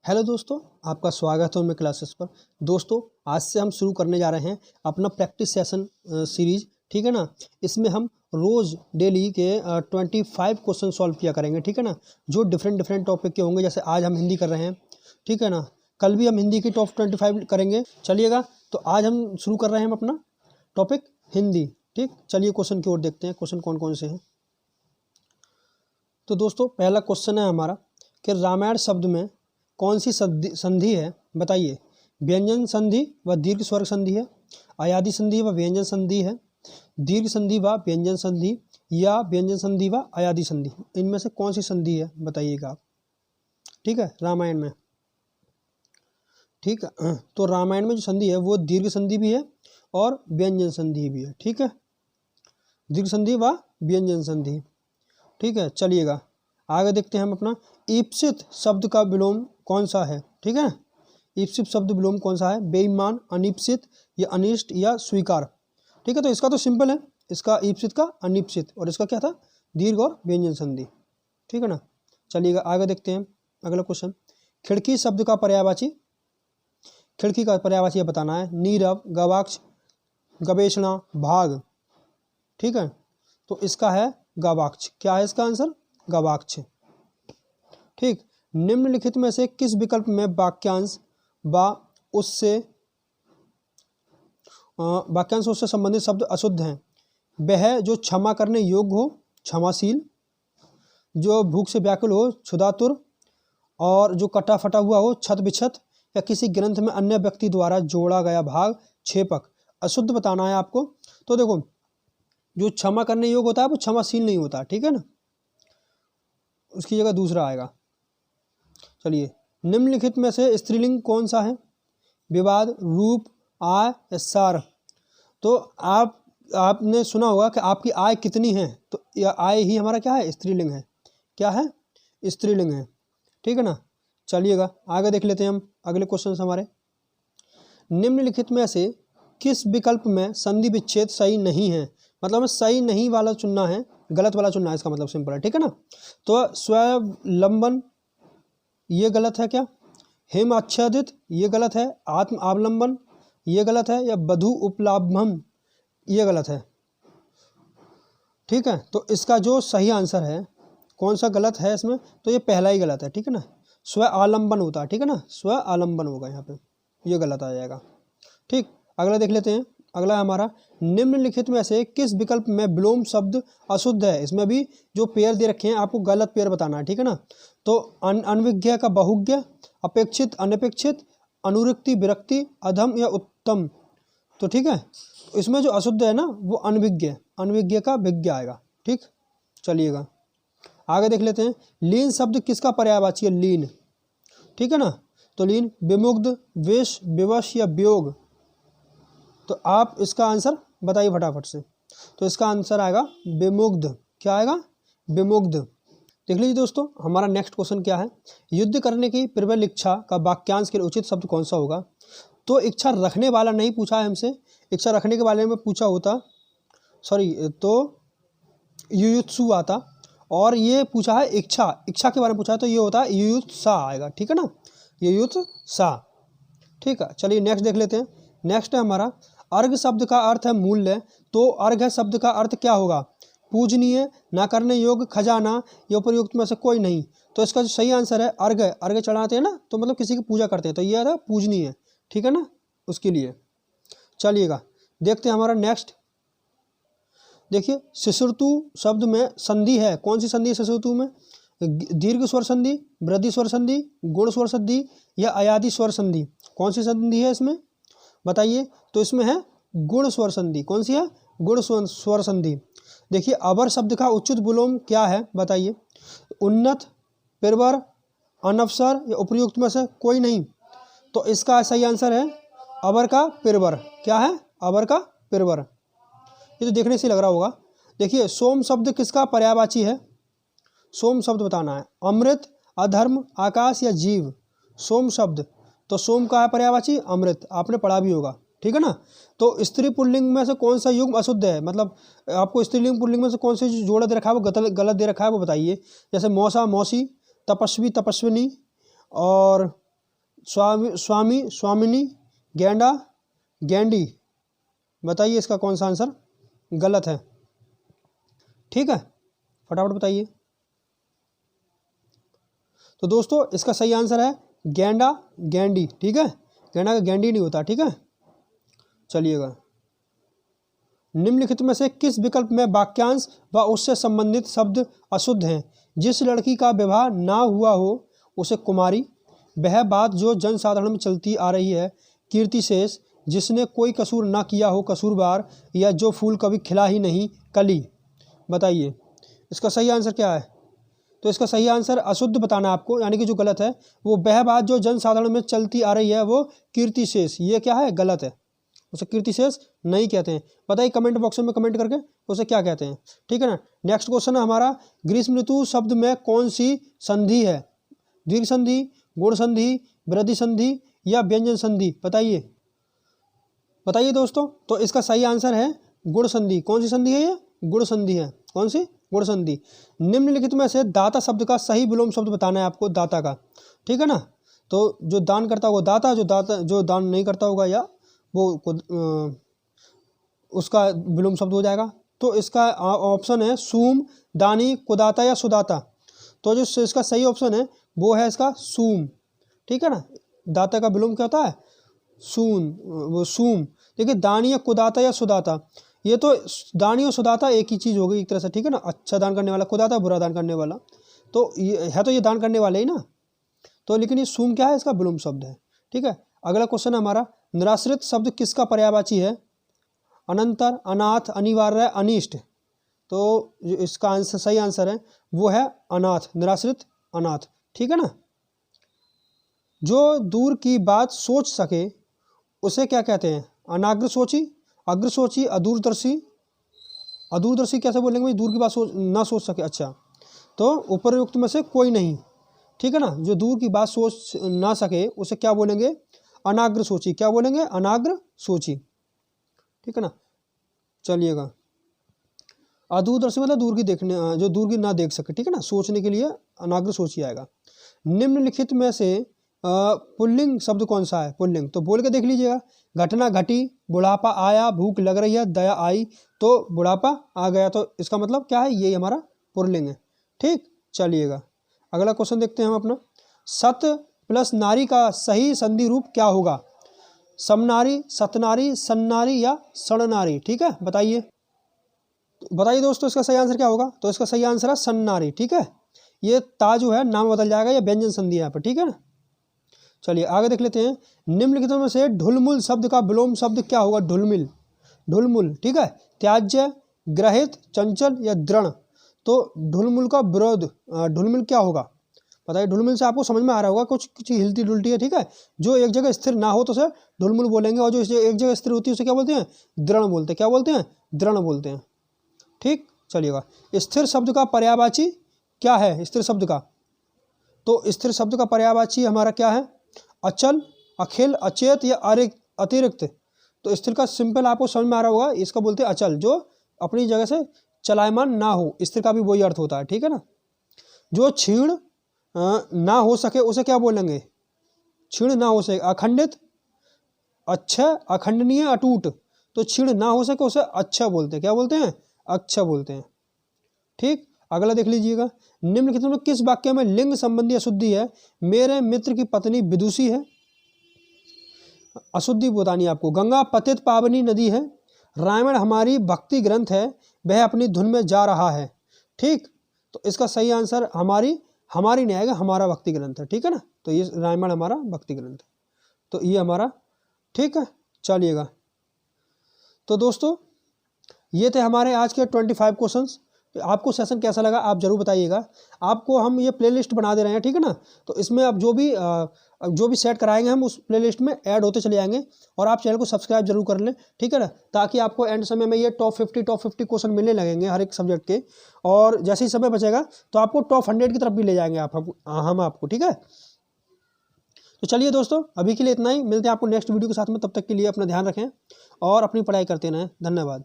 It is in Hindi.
हेलो दोस्तों, आपका स्वागत है मेरे क्लासेस पर। दोस्तों, आज से हम शुरू करने जा रहे हैं अपना प्रैक्टिस सेशन सीरीज। ठीक है ना। इसमें हम रोज़ डेली के 25 क्वेश्चन सॉल्व किया करेंगे। ठीक है ना। जो डिफरेंट टॉपिक के होंगे। जैसे आज हम हिंदी कर रहे हैं, ठीक है ना। कल भी हम हिंदी की टॉप 25 करेंगे। चलिएगा, तो आज हम शुरू कर रहे हैं हम अपना टॉपिक हिंदी। ठीक, चलिए क्वेश्चन की ओर देखते हैं। क्वेश्चन कौन कौन से हैं। तो दोस्तों, पहला क्वेश्चन है हमारा कि रामायण शब्द में कौन सी संधि है, बताइए। व्यंजन संधि व दीर्घ स्वर संधि है, अयादि संधि व व्यंजन संधि है, दीर्घ संधि व व्यंजन संधि, या व्यंजन संधि व अयादि संधि। इनमें से कौन सी संधि है, बताइएगा आप। ठीक है, रामायण में। ठीक है, तो रामायण में जो संधि है वो दीर्घ संधि भी है और व्यंजन संधि भी है। ठीक है, दीर्घ संधि व व्यंजन संधि। ठीक है, चलिएगा आगे देखते हैं हम अपना। ईप्सित शब्द का विलोम कौन सा है। ठीक है, ईप्सित शब्द विलोम कौन सा है। बेईमान, अनिप्सित, या अनिष्ट, या स्वीकार। ठीक है, तो इसका तो सिंपल है। इसका ईप्सित का अनिप्सित, और इसका क्या था, दीर्घ और व्यंजन संधि। ठीक है ना। चलिएगा आगे देखते हैं अगला क्वेश्चन। खिड़की शब्द का पर्यायवाची, खिड़की का पर्यायवाची बताना है। नीरव, गवाक्ष, गवेषणा, भाग। ठीक है, तो इसका है गवाक्ष। क्या है इसका आंसर, गवाक्ष। ठीक, निम्नलिखित में से किस विकल्प में वाक्यांश व उससे संबंधित शब्द अशुद्ध हैं। वह जो क्षमा करने योग्य हो, क्षमाशील, जो भूख से व्याकुल हो, क्षुधातुर, और जो कटा फटा हुआ हो, छत बिछत, या किसी ग्रंथ में अन्य व्यक्ति द्वारा जोड़ा गया भाग, छेपक। अशुद्ध बताना है आपको। तो देखो, जो क्षमा करने योग्य होता है वो क्षमाशील नहीं होता। ठीक है ना, उसकी जगह दूसरा आएगा। चलिए, निम्नलिखित में से स्त्रीलिंग कौन सा है। विवाद, रूप, आय, या सार। तो आपने सुना होगा कि आपकी आय कितनी है, तो यह आय ही हमारा क्या है, स्त्रीलिंग है। क्या है, स्त्रीलिंग है। ठीक है ना। चलिएगा आगे देख लेते हैं हम अगले क्वेश्चन हमारे। निम्नलिखित में से किस विकल्प में संधि विच्छेद सही नहीं है। मतलब हमें सही नहीं वाला चुनना है, गलत वाला चुनना है। इसका मतलब सिंपल है। ठीक है ना। तो स्वावलंबन, ये गलत है क्या। हेम आच्छादित, ये गलत है। आत्म अवलंबन, ये गलत है। या वधु उपलाभम, ये गलत है। ठीक है, तो इसका जो सही आंसर है, कौन सा गलत है इसमें, तो ये पहला ही गलत है। ठीक है ना, स्व आलंबन होता है। ठीक है ना, स्व आलंबन होगा यहाँ पे, ये गलत आ जाएगा। ठीक, अगला देख लेते हैं। अगला हमारा, निम्नलिखित में से किस विकल्प में विलोम शब्द अशुद्ध है। इसमें भी जो पेयर दे रखे हैं आपको गलत पेयर बताना है। ठीक है ना। तो अनविज्ञ का बहुज्ञ, अपेक्षित अनपेक्षित, अनुरक्ति विरक्ति, अधम या उत्तम। तो ठीक है, इसमें जो अशुद्ध है ना वो अनविज्ञ, अनविज्ञ का विज्ञ आएगा। ठीक, चलिएगा आगे देख लेते हैं। लीन शब्द किसका पर्यायवाची है, लीन। ठीक है ना। तो लीन विमुग्ध, वेश, विवश, या वियोग। तो आप इसका आंसर बताइए फटाफट से। तो इसका आंसर आएगा विमुग्ध। क्या आएगा, विमुग्ध। देख लीजिए दोस्तों, हमारा नेक्स्ट क्वेश्चन क्या है। युद्ध करने की प्रबल इच्छा का वाक्यांश के लिए उचित शब्द कौन सा होगा। तो इच्छा रखने वाला नहीं पूछा है हमसे, इच्छा रखने के बारे में पूछा होता, तो युयुत्सु आता। और ये पूछा है इच्छा के बारे में पूछा है, तो ये होता है युयुत्सा आएगा। ठीक है ना, युयुत्सा। ठीक है, चलिए नेक्स्ट देख लेते हैं। नेक्स्ट है हमारा, अर्घ शब्द का अर्थ है मूल्य। तो अर्घ शब्द का अर्थ क्या होगा, पूजनीय, ना करने योग्य, खजाना, या उपयुक्त में से कोई नहीं। तो इसका जो सही आंसर है अर्घ। अर्घ चढ़ाते हैं ना, तो मतलब किसी की पूजा करते हैं, तो यह है पूजनीय। ठीक है ना, उसके लिए। चलिएगा देखते हैं हमारा नेक्स्ट। देखिए, शिशुऋतु शब्द में संधि है, कौन सी संधि है शिशुऋतु में। दीर्घ स्वर संधि, वृद्धि स्वर संधि, गुण स्वर संधि, या अयादि स्वर संधि। कौन सी संधि है इसमें, बताइए। तो इसमें है गुण स्वर संधि। कौन सी है, गुण स्वर संधि। देखिए, अवर शब्द का उचित विलोम क्या है, बताइए। उन्नत, प्रवर, अनवसर, या उपयुक्त में से कोई नहीं। तो इसका सही आंसर है अवर का प्रवर। क्या है, अवर का प्रवर। ये तो देखने से लग रहा होगा। देखिए, सोम शब्द किसका पर्यायवाची है, सोम शब्द बताना है। अमृत, अधर्म, आकाश, या जीव। सोम शब्द, तो सोम का है पर्यायवाची अमृत, आपने पढ़ा भी होगा। ठीक है ना। तो स्त्री पुल्लिंग में से कौन सा युग्म अशुद्ध है, मतलब आपको स्त्रीलिंग पुल्लिंग में से कौन से जोड़ा दे रखा है वो गलत दे रखा है, वो बताइए। जैसे मौसा, मौसी, तपस्वी, तपस्विनी, और स्वामी, स्वामिनी, गैंडा, गैंडी। बताइए इसका कौन सा आंसर गलत है। ठीक है, फटाफट बताइए। तो दोस्तों इसका सही आंसर है गैंडा, गैंडी। ठीक है, गैंडा का गैंडी नहीं होता। ठीक है, चलिएगा। निम्नलिखित में से किस विकल्प में वाक्यांश व उससे संबंधित शब्द अशुद्ध हैं? जिस लड़की का विवाह ना हुआ हो उसे कुमारी, वह बात जो जनसाधारण में चलती आ रही है कीर्तिशेष, जिसने कोई कसूर ना किया हो कसूरवार, या जो फूल कभी खिला ही नहीं कली। बताइए इसका सही आंसर क्या है। तो इसका सही आंसर अशुद्ध बताना है आपको, यानी कि जो गलत है वो वह बात जो जनसाधारण में चलती आ रही है वो कीर्तिशेष, ये क्या है गलत है, उसे कीर्तिशेष नहीं कहते हैं। बताइए कमेंट बॉक्स में कमेंट करके उसे क्या कहते हैं। ठीक है ना। नेक्स्ट क्वेश्चन है हमारा, ग्रीष्म ऋतु शब्द में कौन सी संधि है? दीर्घ संधि, गुण संधि, वृद्धि संधि या व्यंजन संधि? बताइए बताइए दोस्तों। तो इसका सही आंसर है गुण संधि। कौन सी संधि है ये? गुण संधि है। कौन सी? गुण संधि। निम्नलिखित में से दाता शब्द का सही विलोम शब्द बताना है आपको, दाता का। ठीक है ना। तो जो दान करता होगा दाता, जो दान नहीं करता होगा या वो उसका विलोम शब्द हो जाएगा। तो इसका ऑप्शन है सूम, दानी, कुदाता या सुदाता। तो जो इसका सही ऑप्शन है वो है इसका सूम। ठीक है ना। दाता का विलोम क्या होता है? सून, वो सूम। देखिए दानी या कुदाता या सुदाता, ये तो दानी और सुदाता एक ही चीज़ हो गई एक तरह से। ठीक है ना। अच्छा दान करने वाला, कुदाता बुरा दान करने वाला। तो ये है, तो ये दान करने वाले ही ना। तो लेकिन ये सूम क्या है? इसका विलोम शब्द है। ठीक है। अगला क्वेश्चन है हमारा, निराश्रित शब्द किसका पर्यायवाची है? अनंतर, अनाथ, अनिवार्य, अनिष्ट। तो जो इसका आंसर सही आंसर है वो है अनाथ, निराश्रित अनाथ। ठीक है ना। जो दूर की बात सोच सके उसे क्या कहते हैं? अनाग्रसोची, अग्रसोची, अदूरदर्शी। अदूरदर्शी कैसे बोलेंगे भाई? दूर की बात ना सोच सके। अच्छा, तो उपरयुक्त में से कोई नहीं। ठीक है ना। जो दूर की बात सोच ना सके उसे क्या बोलेंगे? अनाग्रसोची। क्या बोलेंगे? अनाग्रसोची। ठीक है ना। चलिएगा। अदूरदर्शी मतलब दूर की देखने, जो दूर की ना देख सके। ठीक है ना। सोचने के लिए अनाग्रसोची आएगा। निम्नलिखित में से पुल्लिंग शब्द कौन सा है? पुल्लिंग तो बोल के देख लीजिएगा। घटना घटी, बुढ़ापा आया, भूख लग रही है, दया आई। तो बुढ़ापा आ गया, तो इसका मतलब क्या है? ये हमारा पुल्लिंग है। ठीक, चलिएगा। अगला क्वेश्चन देखते हैं हम अपना, सत प्लस नारी का सही संधि रूप क्या होगा? समनारी, सतनारी, सन्नारी या सणनारी? ठीक है, बताइए बताइए दोस्तों इसका सही आंसर क्या होगा? तो इसका सही आंसर है सन्नारी। ठीक है। ये ता जो है नाम बदल जाएगा, ये व्यंजन संधि है यहाँ पर। ठीक है ना। चलिए आगे देख लेते हैं। निम्नलिखित में से ढुलमुल शब्द का विलोम शब्द क्या होगा? ढुलमिल, ढुलमुल। ठीक है। त्याज्य, ग्रहित, चंचल या दृढ़। तो ढुलमुल का विरोध, ढुलमिल क्या होगा? बताइए। ढुलमिल से आपको समझ में आ रहा होगा कुछ चीज़ हिलती डुलती है। ठीक है। जो एक जगह स्थिर ना हो तो उसे ढुलमुल बोलेंगे, और जो एक जगह स्थिर होती है उसे क्या बोलते हैं? दृढ़ बोलते हैं। क्या बोलते हैं? दृढ़ बोलते हैं। ठीक, चलिएगा। स्थिर शब्द का पर्यायवाची क्या है? स्थिर शब्द का, तो स्थिर शब्द का पर्यायवाची हमारा क्या है? अचल, अखिल, अचेत या अतिरिक्त। तो स्थिर का सिंपल आपको समझ में आ रहा होगा, इसका बोलते हैं अचल, जो अपनी जगह से चलायमान ना हो। स्थिर का भी वही अर्थ होता है। ठीक है ना। जो क्षीण ना हो सके उसे क्या बोलेंगे? क्षीण ना हो सके, अखंडित, अक्षय, अखंडनीय, अटूट। तो क्षीण ना हो सके उसे अक्षय बोलते हैं। क्या बोलते हैं? अक्षय बोलते हैं। ठीक, अगला देख लीजिएगा। निम्नलिखित में किस वाक्य में लिंग संबंधी अशुद्धि है? मेरे मित्र की पत्नी विदुषी है। अशुद्धि बतानी आपको। गंगा पतित पावनी नदी है। रामायण हमारी भक्ति ग्रंथ है, वह अपनी धुन में जा रहा है। ठीक, तो इसका सही आंसर हमारी नहीं आएगा, हमारा भक्ति ग्रंथ है। ठीक है ना। तो ये रामायण हमारा भक्ति ग्रंथ है, तो ये हमारा। ठीक है, चलिएगा। तो दोस्तों ये थे हमारे आज के 25 क्वेश्चंस। आपको सेशन कैसा लगा आप जरूर बताइएगा। आपको हम ये प्लेलिस्ट बना दे रहे हैं। ठीक है ना। तो इसमें आप जो भी सेट कराएंगे हम उस प्लेलिस्ट में ऐड होते चले जाएंगे, और आप चैनल को सब्सक्राइब जरूर कर लें। ठीक है ना। ताकि आपको एंड समय में ये टॉप 50 क्वेश्चन मिलने लगेंगे हर एक सब्जेक्ट के, और जैसे ही समय बचेगा तो आपको टॉप 100 की तरफ भी ले जाएंगे हम आपको। ठीक है। तो चलिए दोस्तों, अभी के लिए इतना ही। मिलते हैं आपको नेक्स्ट वीडियो के साथ में। तब तक के लिए अपना ध्यान रखें और अपनी पढ़ाई करते रहें। धन्यवाद।